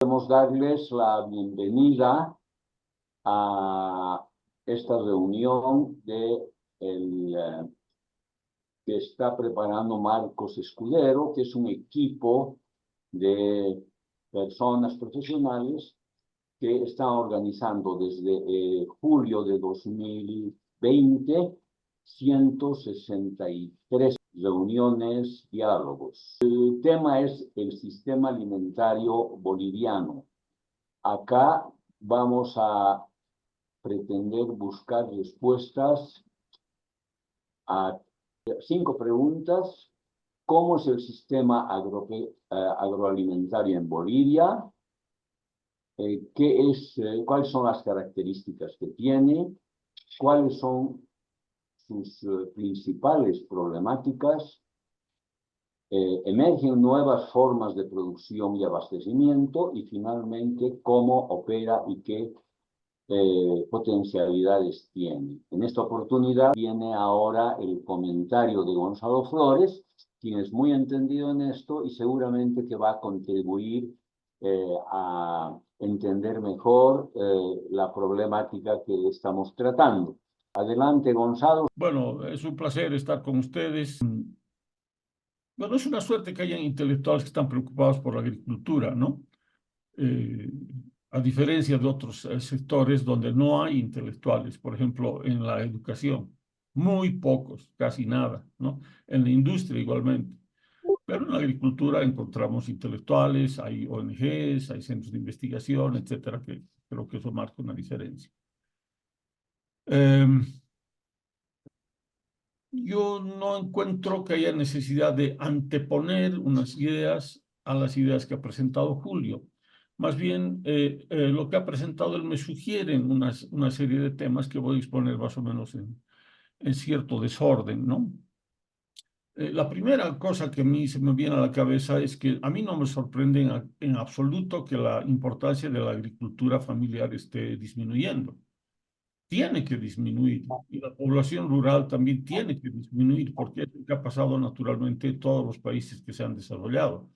Queremos darles la bienvenida a esta reunión que está preparando Marcos Escudero, que es un equipo de personas profesionales que están organizando desde julio de 2020 163 reuniones, diálogos. El tema es el sistema alimentario boliviano. Acá vamos a pretender buscar respuestas a 5 preguntas. ¿Cómo es el sistema agroalimentario en Bolivia? ¿Cuáles son las características que tiene? ¿Cuáles son sus principales problemáticas? Emergen nuevas formas de producción y abastecimiento, y finalmente cómo opera y qué potencialidades tiene. En esta oportunidad viene ahora el comentario de Gonzalo Flores, quien es muy entendido en esto y seguramente que va a contribuir a entender mejor la problemática que estamos tratando. Adelante, Gonzalo. Bueno, es un placer estar con ustedes. Bueno, es una suerte que hayan intelectuales que están preocupados por la agricultura, ¿no? A diferencia de otros sectores donde no hay intelectuales, por ejemplo, en la educación, muy pocos, casi nada, ¿no? En la industria igualmente. Pero en la agricultura encontramos intelectuales, hay ONGs, hay centros de investigación, etcétera, que creo que eso marca una diferencia. Yo no encuentro que haya necesidad de anteponer unas ideas a las ideas que ha presentado Julio. Más bien, lo que ha presentado él me sugieren una serie de temas que voy a exponer más o menos en cierto desorden, ¿no? La primera cosa que a mí se me viene a la cabeza es que a mí no me sorprende en absoluto que la importancia de la agricultura familiar esté disminuyendo. Tiene que disminuir, y la población rural también tiene que disminuir, porque es lo que ha pasado naturalmente en todos los países que se han desarrollado.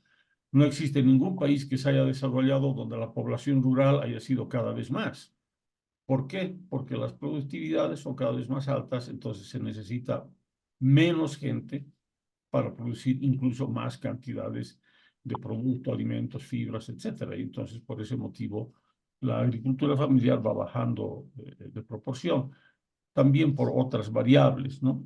No existe ningún país que se haya desarrollado donde la población rural haya sido cada vez más. ¿Por qué? Porque las productividades son cada vez más altas, entonces se necesita menos gente para producir incluso más cantidades de producto, alimentos, fibras, etcétera. Y entonces, por ese motivo, la agricultura familiar va bajando de proporción, también por otras variables, ¿no?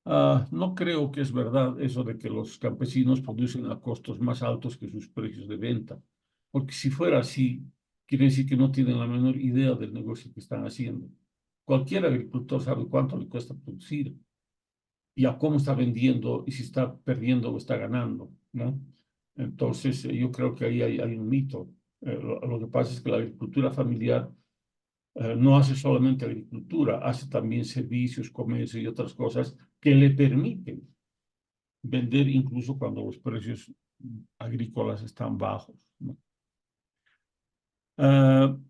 No creo que es verdad eso de que los campesinos producen a costos más altos que sus precios de venta, porque si fuera así, quiere decir que no tienen la menor idea del negocio que están haciendo. Cualquier agricultor sabe cuánto le cuesta producir y a cómo está vendiendo y si está perdiendo o está ganando, ¿no? Entonces, yo creo que ahí hay un mito. Lo que pasa es que la agricultura familiar no hace solamente agricultura, hace también servicios, comercio y otras cosas que le permiten vender incluso cuando los precios agrícolas están bajos, ¿no?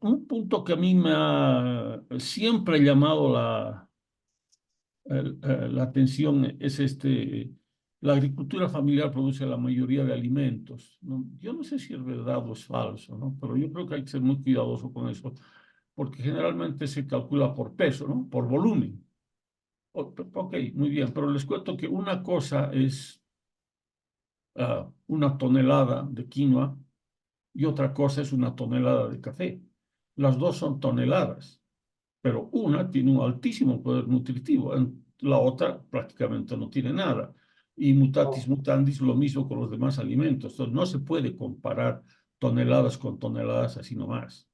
Un punto que a mí me ha siempre llamado la atención es la agricultura familiar produce la mayoría de alimentos, ¿no? Yo no sé si es verdad o es falso, ¿no? Pero yo creo que hay que ser muy cuidadoso con eso, porque generalmente se calcula por peso, ¿no? Por volumen. Ok, muy bien, pero les cuento que una cosa es una tonelada de quinoa y otra cosa es una tonelada de café. Las dos son toneladas, pero una tiene un altísimo poder nutritivo, la otra prácticamente no tiene nada. Y mutatis mutandis, lo mismo con los demás alimentos. Entonces, no se puede comparar toneladas con toneladas así nomás.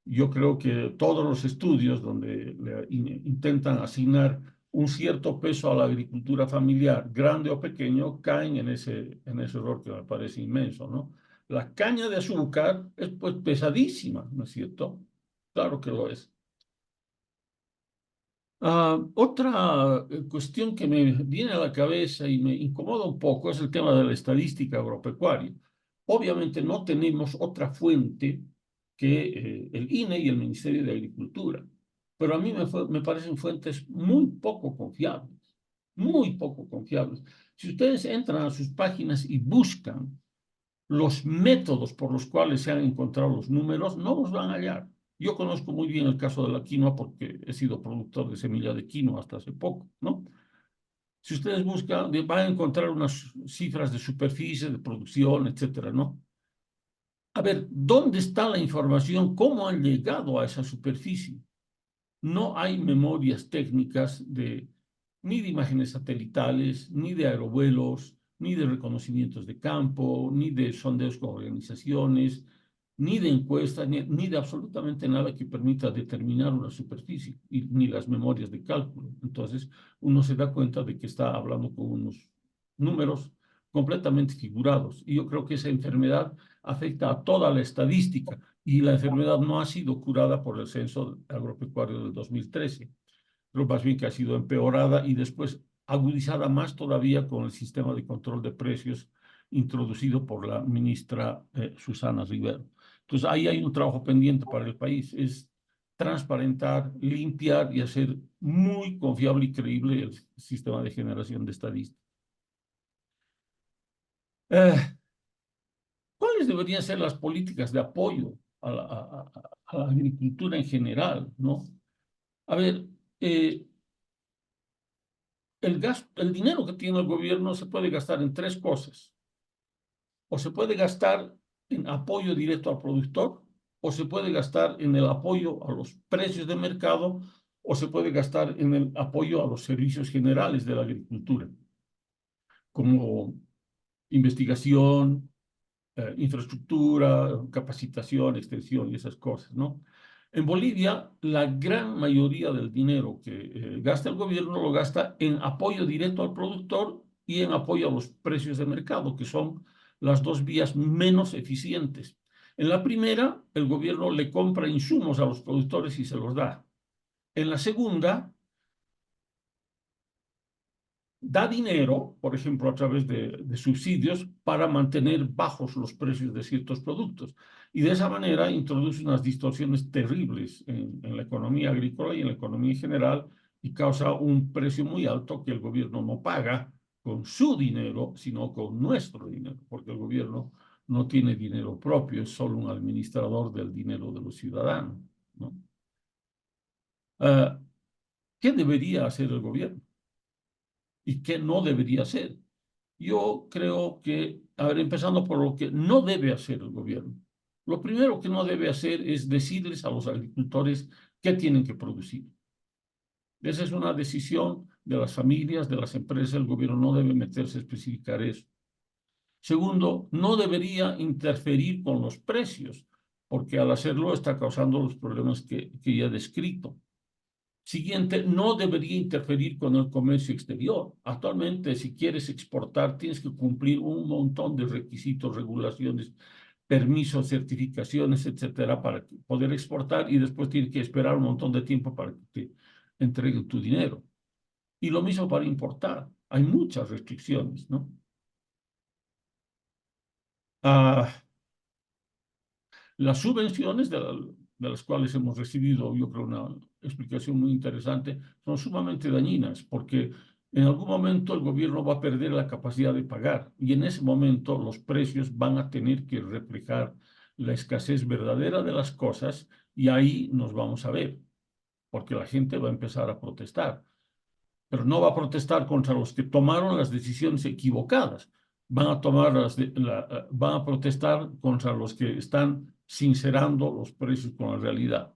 Yo creo que todos los estudios donde intentan asignar un cierto peso a la agricultura familiar, grande o pequeño, caen en ese error que me parece inmenso, ¿no? La caña de azúcar es pues pesadísima, ¿no es cierto? Claro que lo es. Otra cuestión que me viene a la cabeza y me incomoda un poco es el tema de la estadística agropecuaria. Obviamente no tenemos otra fuente que el INE y el Ministerio de Agricultura, pero a mí me parecen fuentes muy poco confiables. Si ustedes entran a sus páginas y buscan los métodos por los cuales se han encontrado los números no los van a hallar. Yo conozco muy bien el caso de la quinoa porque he sido productor de semilla de quinoa hasta hace poco, ¿no? Si ustedes buscan, van a encontrar unas cifras de superficie, de producción, etcétera, ¿no? A ver, ¿dónde está la información? ¿Cómo han llegado a esa superficie? No hay memorias técnicas ni de imágenes satelitales, ni de aerovuelos, ni de reconocimientos de campo, ni de sondeos con organizaciones, ni de encuestas, ni de absolutamente nada que permita determinar una superficie, ni las memorias de cálculo. Entonces, uno se da cuenta de que está hablando con unos números completamente figurados. Y yo creo que esa enfermedad afecta a toda la estadística y la enfermedad no ha sido curada por el censo agropecuario del 2013, pero más bien que ha sido empeorada y después agudizada más todavía con el sistema de control de precios introducido por la ministra Susana Rivero. Entonces ahí hay un trabajo pendiente para el país, es transparentar, limpiar y hacer muy confiable y creíble el sistema de generación de estadísticas. ¿Cuáles deberían ser las políticas de apoyo a la agricultura en general, ¿no? A ver, el dinero que tiene el gobierno se puede gastar en tres cosas. O se puede gastar en apoyo directo al productor, o se puede gastar en el apoyo a los precios de mercado, o se puede gastar en el apoyo a los servicios generales de la agricultura, como investigación, infraestructura, capacitación, extensión y esas cosas, ¿no? En Bolivia, la gran mayoría del dinero que gasta el gobierno lo gasta en apoyo directo al productor y en apoyo a los precios de mercado, que son las dos vías menos eficientes. En la primera, el gobierno le compra insumos a los productores y se los da. En la segunda, da dinero, por ejemplo, a través de subsidios, para mantener bajos los precios de ciertos productos. Y de esa manera introduce unas distorsiones terribles en la economía agrícola y en la economía en general y causa un precio muy alto que el gobierno no paga con su dinero, sino con nuestro dinero, porque el gobierno no tiene dinero propio, es solo un administrador del dinero de los ciudadanos, ¿no? ¿Qué debería hacer el gobierno? ¿Y qué no debería hacer? Yo creo que, a ver, empezando por lo que no debe hacer el gobierno. Lo primero que no debe hacer es decirles a los agricultores qué tienen que producir. Esa es una decisión de las familias, de las empresas. El gobierno no debe meterse a especificar eso. Segundo, no debería interferir con los precios, porque al hacerlo está causando los problemas que ya he descrito. Siguiente, no debería interferir con el comercio exterior. Actualmente, si quieres exportar, tienes que cumplir un montón de requisitos, regulaciones, permisos, certificaciones, etcétera, para poder exportar y después tienes que esperar un montón de tiempo para que te entreguen tu dinero. Y lo mismo para importar. Hay muchas restricciones, ¿no? Las subvenciones de las cuales hemos recibido, yo creo, una explicación muy interesante, son sumamente dañinas porque en algún momento el gobierno va a perder la capacidad de pagar y en ese momento los precios van a tener que reflejar la escasez verdadera de las cosas y ahí nos vamos a ver, porque la gente va a empezar a protestar, pero no va a protestar contra los que tomaron las decisiones equivocadas, van a protestar contra los que están sincerando los precios con la realidad.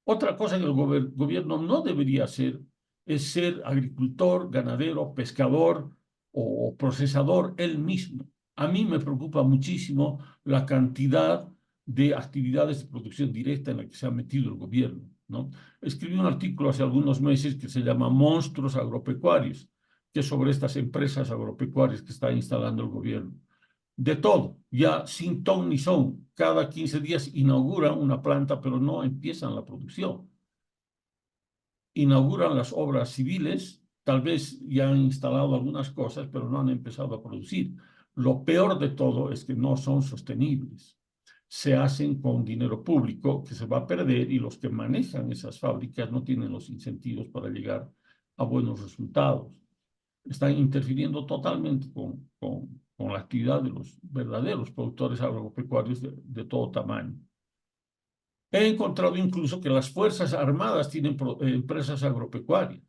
Otra cosa que el gobierno no debería hacer es ser agricultor, ganadero, pescador o procesador él mismo. A mí me preocupa muchísimo la cantidad de actividades de producción directa en la que se ha metido el gobierno, ¿no? Escribí un artículo hace algunos meses que se llama Monstruos Agropecuarios, que es sobre estas empresas agropecuarias que está instalando el gobierno. De todo, ya sin ton ni son. Cada 15 días inauguran una planta, pero no empiezan la producción. Inauguran las obras civiles, tal vez ya han instalado algunas cosas, pero no han empezado a producir. Lo peor de todo es que no son sostenibles. Se hacen con dinero público que se va a perder y los que manejan esas fábricas no tienen los incentivos para llegar a buenos resultados. están interfiriendo totalmente con la actividad de los verdaderos productores agropecuarios de todo tamaño. He encontrado incluso que las Fuerzas Armadas tienen empresas agropecuarias.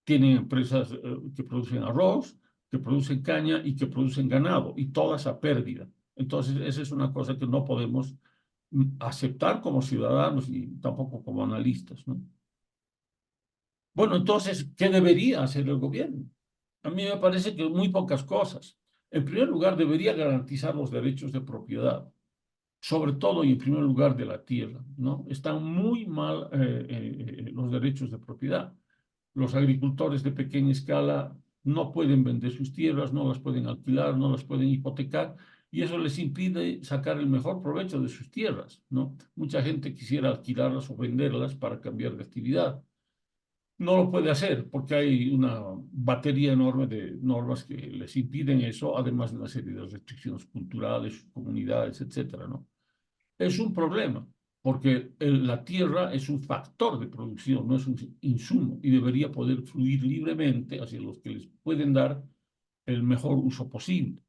Tienen empresas que producen arroz, que producen caña y que producen ganado, y todas a pérdida. Entonces, esa es una cosa que no podemos aceptar como ciudadanos y tampoco como analistas, ¿no? Bueno, entonces, ¿qué debería hacer el gobierno? A mí me parece que muy pocas cosas. En primer lugar, debería garantizar los derechos de propiedad, sobre todo y en primer lugar de la tierra, ¿no? Están muy mal los derechos de propiedad. Los agricultores de pequeña escala no pueden vender sus tierras, no las pueden alquilar, no las pueden hipotecar, y eso les impide sacar el mejor provecho de sus tierras, ¿no? Mucha gente quisiera alquilarlas o venderlas para cambiar de actividad. No lo puede hacer porque hay una batería enorme de normas que les impiden eso, además de una serie de restricciones culturales, comunidades, etcétera, ¿no? Es un problema, porque la tierra es un factor de producción, no es un insumo, y debería poder fluir libremente hacia los que les pueden dar el mejor uso posible.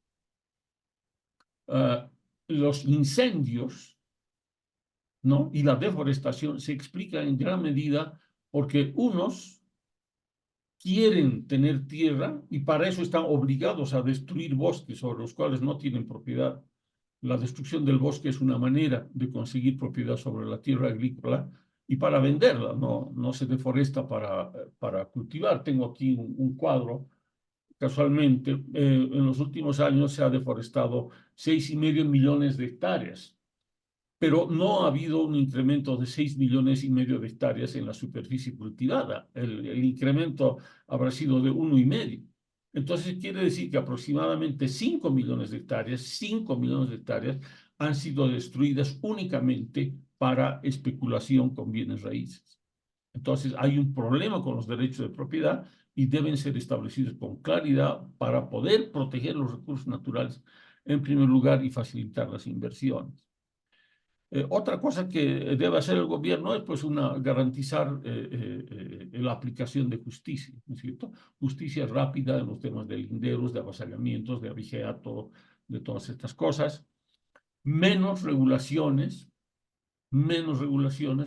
Los incendios, ¿no?, y la deforestación se explican en gran medida porque unos quieren tener tierra y para eso están obligados a destruir bosques sobre los cuales no tienen propiedad. La destrucción del bosque es una manera de conseguir propiedad sobre la tierra agrícola y para venderla, no se deforesta para cultivar. Tengo aquí un cuadro, casualmente, en los últimos años se ha deforestado 6,5 millones de hectáreas, pero no ha habido un incremento de 6,5 millones de hectáreas en la superficie cultivada. El incremento habrá sido de 1,5. Entonces quiere decir que aproximadamente 5 millones de hectáreas, 5 millones de hectáreas han sido destruidas únicamente para especulación con bienes raíces. Entonces hay un problema con los derechos de propiedad y deben ser establecidos con claridad para poder proteger los recursos naturales en primer lugar y facilitar las inversiones. Otra cosa que debe hacer el gobierno es pues garantizar la aplicación de justicia, ¿no es cierto? Justicia rápida en los temas de linderos, de avasallamientos, de abigeato, de todas estas cosas. Menos regulaciones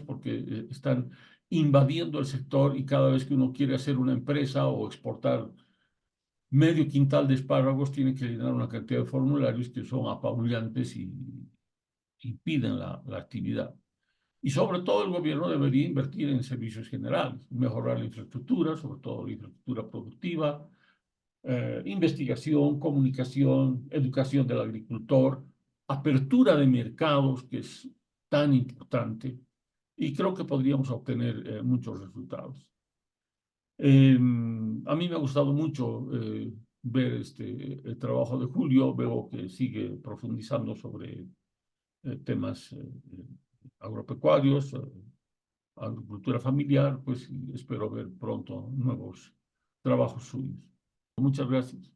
porque están invadiendo el sector y cada vez que uno quiere hacer una empresa o exportar medio quintal de espárragos tiene que llenar una cantidad de formularios que son apabullantes y impiden la actividad. Y sobre todo el gobierno debería invertir en servicios generales, mejorar la infraestructura, sobre todo la infraestructura productiva, investigación, comunicación, educación del agricultor, apertura de mercados, que es tan importante, y creo que podríamos obtener muchos resultados. A mí me ha gustado mucho ver el trabajo de Julio, veo que sigue profundizando sobre temas agropecuarios, agricultura familiar, pues espero ver pronto nuevos trabajos suyos. Muchas gracias.